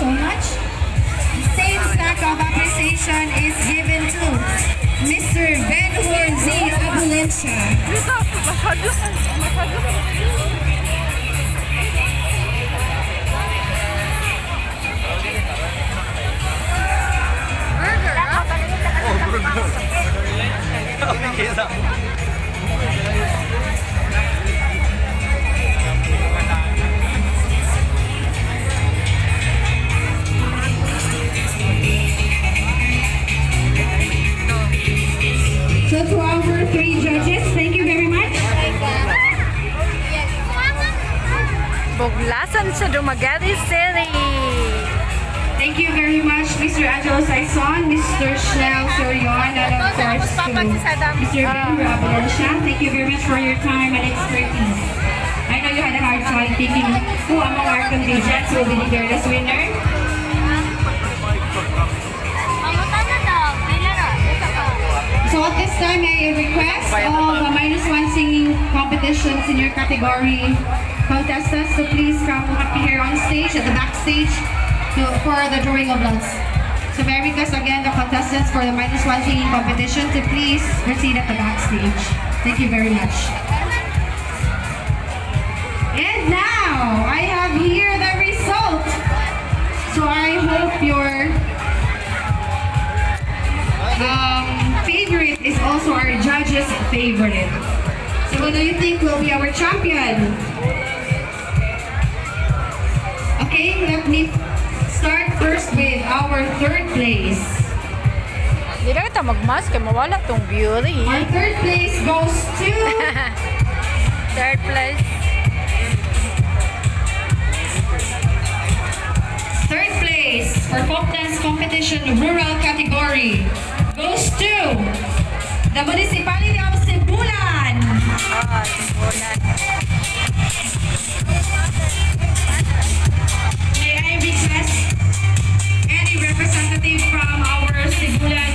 so much. Same sack of appreciation is given to Mr. Ben-Hur Z. Abulencia. So to our three judges, thank you very much. Buglasan sa Dumaguete City. Thank you very much, Mr. Angelo Saison, Mr. Schnell Sorion, and of course to Mr. Ben-Hur Abulencia. Thank you very much for your time and expertise. I know you had a hard time thinking who among our contingents will be declared as winner. So at this time, I request all the -1 singing competition senior category contestants to please come up here on stage at the backstage for the drawing of lots. So may I request again the contestants for the -1 singing competition to please proceed at the backstage. Thank you very much. And now, I have here the result. So I hope your favorite is also our judges' favorite. So who do you think will be our champion? Okay, let me start first with our third place. Di na kita mag-mask kaya mawala tong beauty. Our third place goes to Third place. third place for folk dance competition rural category goes to the municipality of Sibulan. Sibulan. May I request any representative from our Sibulan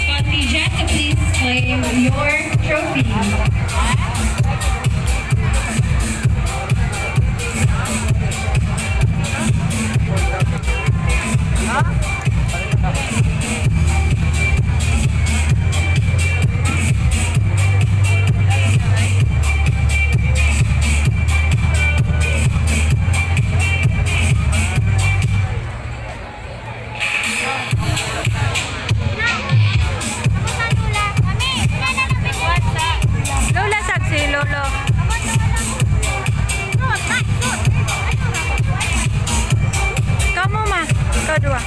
contingent to please claim your trophy. Lola saksi, Lolo. Kamu mah, kedua.